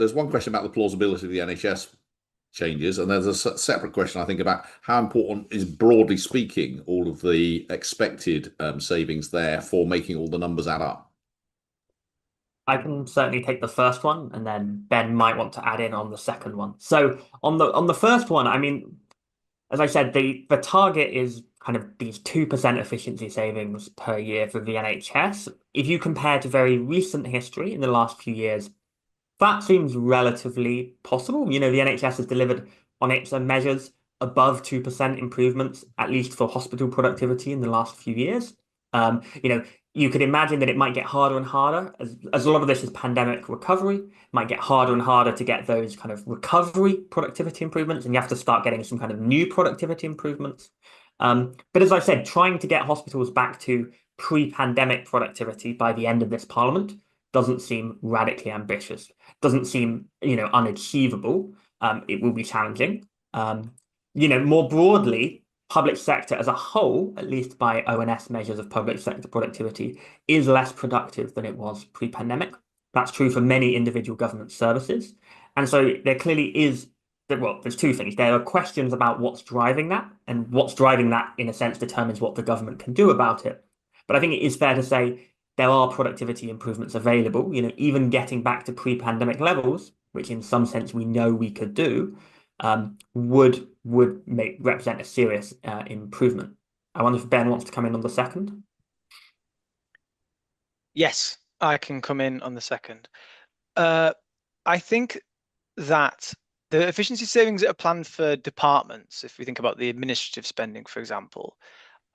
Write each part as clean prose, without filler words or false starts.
there's one question about the plausibility of the NHS changes, and there's a separate question I think about how important is, broadly speaking, all of the expected savings there for making all the numbers add up. I can certainly take the first one, and then Ben might want to add in on the second one. So on the first one, I mean, as I said, the target is kind of these 2% efficiency savings per year for the NHS. If you compare to very recent history in the last few years, that seems relatively possible. The NHS has delivered on its measures above 2% improvements, at least for hospital productivity in the last few years. You could imagine that it might get harder and harder as a lot of this is pandemic recovery. It might get harder and harder to get those kind of recovery productivity improvements, and you have to start getting some kind of new productivity improvements. But as I said, trying to get hospitals back to pre-pandemic productivity by the end of this parliament doesn't seem radically ambitious, doesn't seem, unachievable. It will be challenging. More broadly, public sector as a whole, at least by ONS measures of public sector productivity, is less productive than it was pre-pandemic. That's true for many individual government services. And so there clearly is, well, there's two things. There are questions about what's driving that, and what's driving that, in a sense, determines what the government can do about it. But I think it is fair to say there are productivity improvements available, even getting back to pre-pandemic levels, which in some sense we know we could do, would represent a serious improvement. I wonder if Ben wants to come in on the second. Yes, I can come in on the second. I think that the efficiency savings that are planned for departments, if we think about the administrative spending, for example,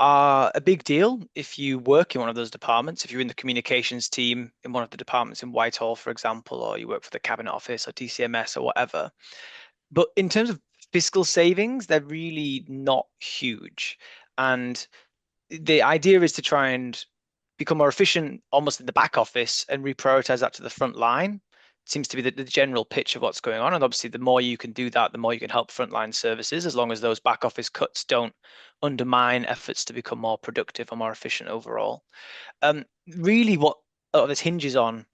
are a big deal if you work in one of those departments. If you're in the communications team in one of the departments in Whitehall, for example, or you work for the Cabinet Office or DCMS or whatever. But in terms of fiscal savings, they're really not huge. And the idea is to try and become more efficient almost in the back office and reprioritize that to the front line. Seems to be the general pitch of what's going on. And obviously, the more you can do that, the more you can help frontline services, as long as those back office cuts don't undermine efforts to become more productive and more efficient overall. Really, what a lot of this hinges on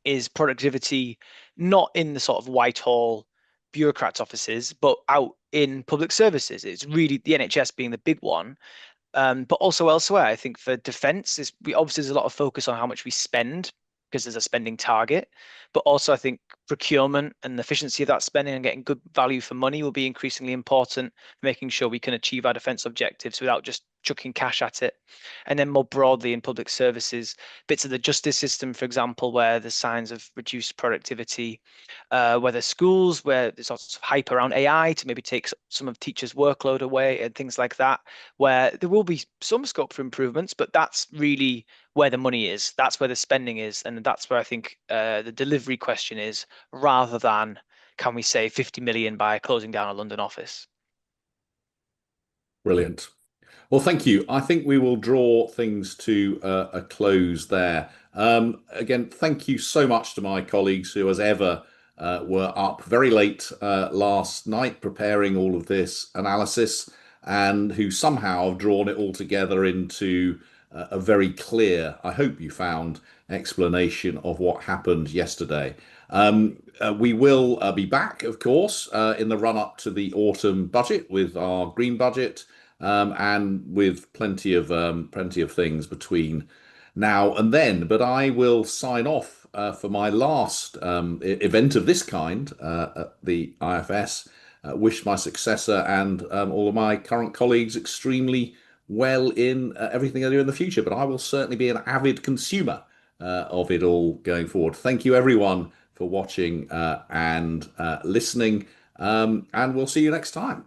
is productivity, not in the sort of Whitehall bureaucrats' offices, but out in public services. It's really the NHS being the big one. But also elsewhere, I think for defence, obviously there's a lot of focus on how much we spend because there's a spending target. But also I think procurement and the efficiency of that spending and getting good value for money will be increasingly important, making sure we can achieve our defence objectives without just chucking cash at it. And then more broadly in public services, bits of the justice system, for example, where there's signs of reduced productivity, whether schools where there's lots of hype around AI to maybe take some of teachers' workload away and things like that, where there will be some scope for improvements, but that's really where the money is. That's where the spending is. And that's where I think the delivery question is, rather than can we save 50 million by closing down a London office? Brilliant. Well, thank you. I think we will draw things to a close there. Again, thank you so much to my colleagues who, as ever, were up very late last night preparing all of this analysis and who somehow have drawn it all together into a very clear, I hope you found, explanation of what happened yesterday. We will be back, of course, in the run up to the autumn budget with our green budget. And with plenty of things between now and then. But I will sign off for my last event of this kind at the IFS. Wish my successor and all of my current colleagues extremely well in everything they do in the future. But I will certainly be an avid consumer of it all going forward. Thank you, everyone, for watching and listening. And we'll see you next time.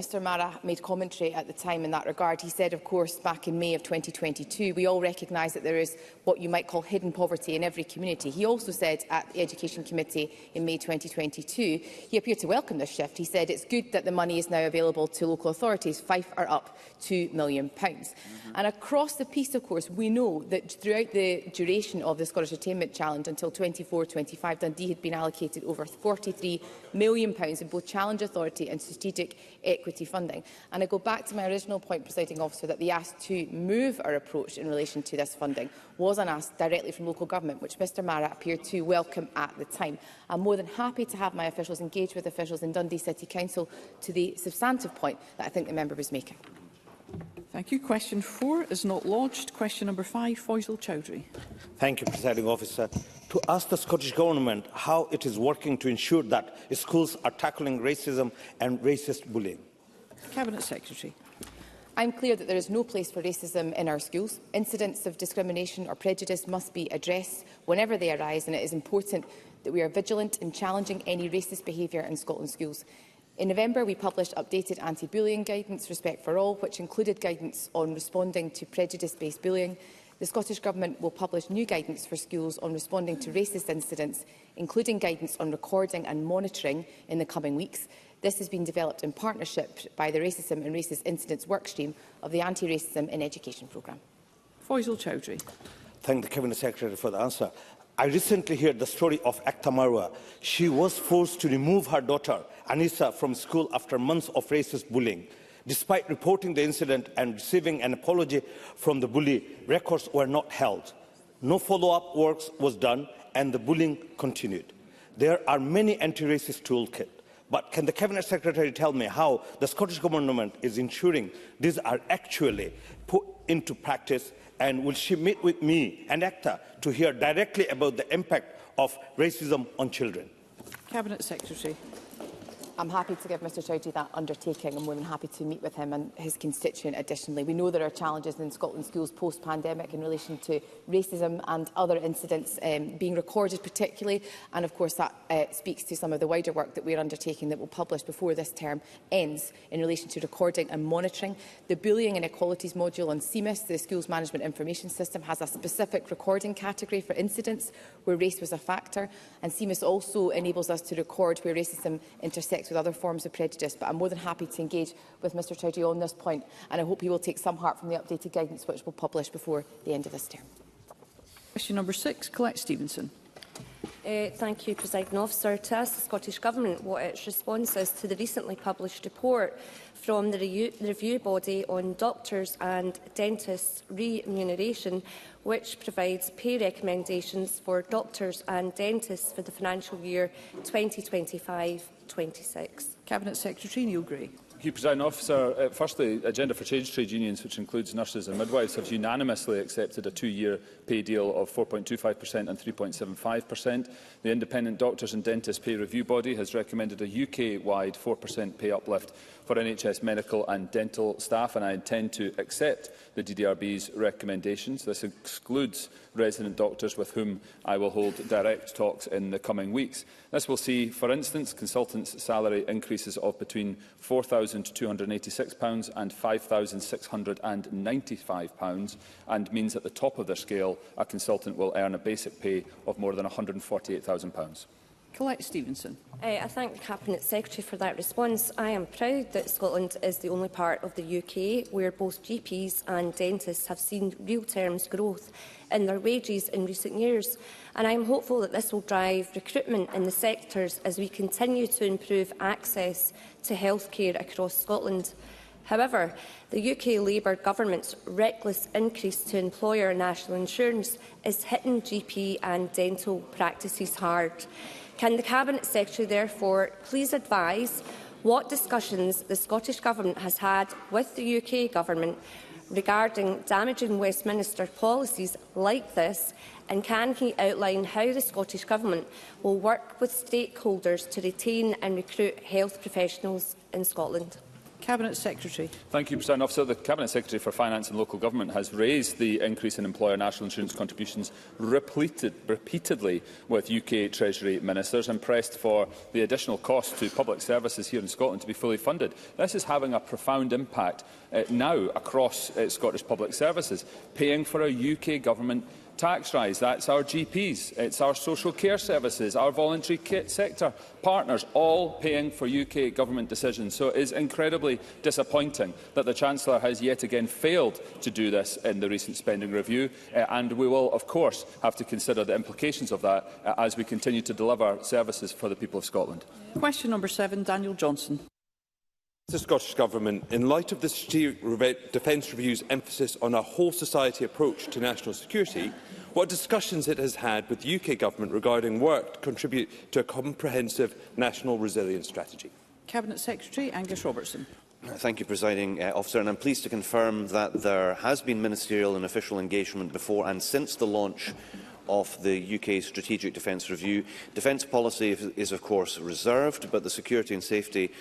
Mr Marra made commentary at the time in that regard. He said, of course, back in May of 2022, we all recognise that there is what you might call hidden poverty in every community. He also said at the Education Committee in May 2022, he appeared to welcome this shift. He said it's good that the money is now available to local authorities. Fife are up £2 million. And across the piece, of course, we know that throughout the duration of the Scottish Attainment Challenge until 24-25, Dundee had been allocated over £43 million in both challenge authority and strategic equity funding. And I go back to my original point, Presiding Officer, that the ask to move our approach in relation to this funding was an ask directly from local government, which Mr Marra appeared to welcome at the time. I'm more than happy to have my officials engage with officials in Dundee City Council to the substantive point that I think the member was making. Thank you. Question 4 is not lodged. Question number 5, Faisal Chowdhury. Thank you, Presiding Officer. To ask the Scottish Government how it is working to ensure that schools are tackling racism and racist bullying. Cabinet Secretary. I'm clear that there is no place for racism in our schools. Incidents of discrimination or prejudice must be addressed whenever they arise, and it is important that we are vigilant in challenging any racist behaviour in Scotland's schools. In November, we published updated anti-bullying guidance, Respect for All, which included guidance on responding to prejudice-based bullying. The Scottish Government will publish new guidance for schools on responding to racist incidents, including guidance on recording and monitoring in the coming weeks. This has been developed in partnership by the Racism and Racist Incidents Workstream of the Anti-Racism in Education programme. Faisal Chowdhury. Thank the Cabinet Secretary for the answer. I recently heard the story of Akhta Marwa. She was forced to remove her daughter, Anissa, from school after months of racist bullying. Despite reporting the incident and receiving an apology from the bully, records were not held. No follow-up work was done and the bullying continued. There are many anti-racist toolkits, but can the Cabinet Secretary tell me how the Scottish Government is ensuring these are actually put into practice, and will she meet with me and ACTA to hear directly about the impact of racism on children? Cabinet Secretary. I'm happy to give Mr Chowdhury that undertaking. I'm more than happy to meet with him and his constituent additionally. We know there are challenges in Scotland schools post-pandemic in relation to racism and other incidents being recorded particularly, and of course that speaks to some of the wider work that we are undertaking that will publish before this term ends in relation to recording and monitoring. The Bullying and Equalities module on CMIS, the Schools Management Information System, has a specific recording category for incidents where race was a factor, and CMIS also enables us to record where racism intersects with other forms of prejudice. But I'm more than happy to engage with Mr Chowdhury on this point, and I hope he will take some heart from the updated guidance which we'll publish before the end of this term. Question number 6, Colette Stevenson. Thank you, Presiding Officer. To ask the Scottish Government what its response is to the recently published report from the review body on doctors' and dentists' remuneration, which provides pay recommendations for doctors and dentists for the financial year 2025-26. Cabinet Secretary Neil Gray. Thank you, Presiding Officer. Firstly, Agenda for Change trade unions, which includes nurses and midwives, have unanimously accepted a 2-year pay deal of 4.25% and 3.75%. The Independent Doctors and Dentists Pay Review Body has recommended a UK-wide 4% pay uplift for NHS medical and dental staff, and I intend to accept the DDRB's recommendations. This excludes resident doctors with whom I will hold direct talks in the coming weeks. This will see, for instance, consultants' salary increases of between £4,286 and £5,695, and means at the top of their scale a consultant will earn a basic pay of more than £148,000. Colette Stevenson. I thank the Cabinet Secretary for that response. I am proud that Scotland is the only part of the UK where both GPs and dentists have seen real terms growth in their wages in recent years, and I am hopeful that this will drive recruitment in the sectors as we continue to improve access to healthcare across Scotland. However, the UK Labour Government's reckless increase to employer national insurance is hitting GP and dental practices hard. Can the Cabinet Secretary therefore please advise what discussions the Scottish Government has had with the UK Government regarding damaging Westminster policies like this, and can he outline how the Scottish Government will work with stakeholders to retain and recruit health professionals in Scotland? Cabinet Secretary. Thank you, President Officer. The Cabinet Secretary for Finance and Local Government has raised the increase in employer national insurance contributions repeatedly with UK Treasury ministers and pressed for the additional cost to public services here in Scotland to be fully funded. This is having a profound impact now across Scottish public services, paying for a UK government tax rise. That's our GPs, it's our social care services, our voluntary sector partners, all paying for UK government decisions. So it is incredibly disappointing that the Chancellor has yet again failed to do this in the recent spending review, and we will, of course, have to consider the implications of that as we continue to deliver services for the people of Scotland. Question number 7, Daniel Johnson. The Scottish Government, in light of the Strategic Defence Review's emphasis on a whole-society approach to national security, what discussions it has had with the UK Government regarding work to contribute to a comprehensive national resilience strategy? Cabinet Secretary Angus Robertson. Thank you, Presiding Officer, and I'm pleased to confirm that there has been ministerial and official engagement before and since the launch of the UK Strategic Defence Review. Defence policy is, of course, reserved, but the security and safety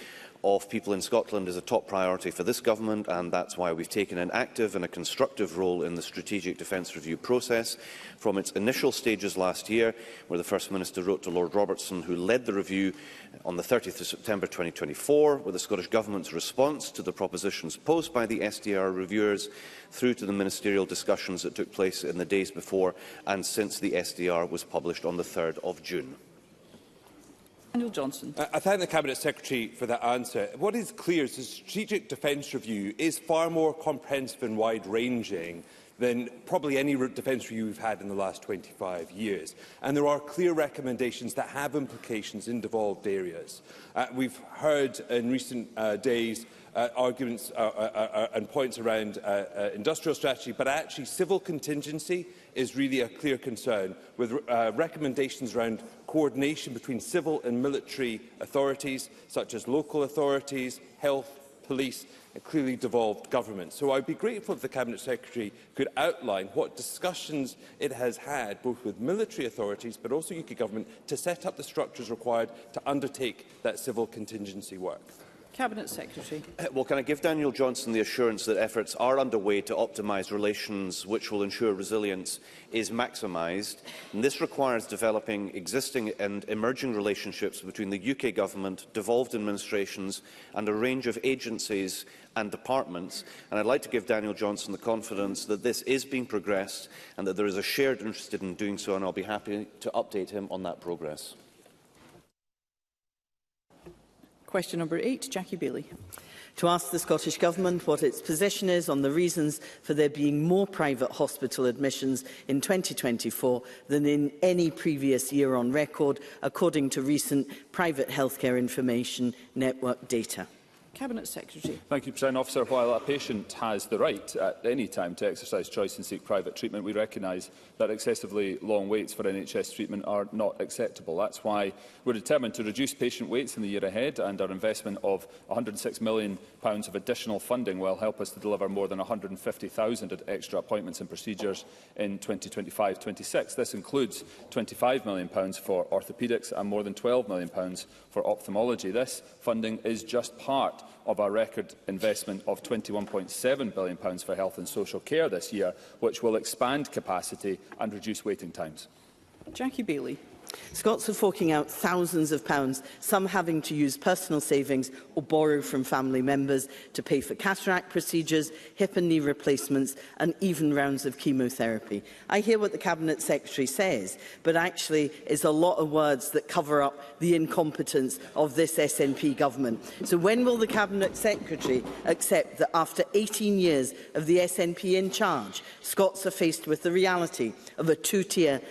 of people in Scotland is a top priority for this government, and that's why we've taken an active and a constructive role in the Strategic Defence Review process. From its initial stages last year, where the First Minister wrote to Lord Robertson, who led the review on the 30th of September 2024, with the Scottish Government's response to the propositions posed by the SDR reviewers, through to the ministerial discussions that took place in the days before and since the SDR was published on the 3rd of June. Daniel Johnson. I thank the Cabinet Secretary for that answer. What is clear is the Strategic Defence Review is far more comprehensive and wide-ranging than probably any defence review we've had in the last 25 years. And there are clear recommendations that have implications in devolved areas. We've heard in recent days arguments and points around industrial strategy, but actually civil contingency is really a clear concern, with recommendations around coordination between civil and military authorities, such as local authorities, health, police, and clearly devolved government. So I'd be grateful if the Cabinet Secretary could outline what discussions it has had, both with military authorities but also UK Government, to set up the structures required to undertake that civil contingency work. Cabinet Secretary. Well, can I give Daniel Johnson the assurance that efforts are underway to optimise relations which will ensure resilience is maximised? And this requires developing existing and emerging relationships between the UK Government, devolved administrations and a range of agencies and departments. And I'd like to give Daniel Johnson the confidence that this is being progressed and that there is a shared interest in doing so, and I'll be happy to update him on that progress. Question number 8, Jackie Bailey. To ask the Scottish Government what its position is on the reasons for there being more private hospital admissions in 2024 than in any previous year on record, according to recent private healthcare information network data. Cabinet Secretary. Thank you, President Officer. While a patient has the right at any time to exercise choice and seek private treatment, we recognise that excessively long waits for NHS treatment are not acceptable. That's why we're determined to reduce patient waits in the year ahead, and our investment of £106 million of additional funding will help us to deliver more than 150,000 extra appointments and procedures in 2025-26. This includes £25 million for orthopaedics and more than £12 million for ophthalmology. This funding is just part of our record investment of £21.7 billion for health and social care this year, which will expand capacity and reduce waiting times. Jackie Bailey. Scots are forking out thousands of pounds, some having to use personal savings or borrow from family members to pay for cataract procedures, hip and knee replacements and even rounds of chemotherapy. I hear what the Cabinet Secretary says, but actually is a lot of words that cover up the incompetence of this SNP government. So when will the Cabinet Secretary accept that after 18 years of the SNP in charge, Scots are faced with the reality of a two-tier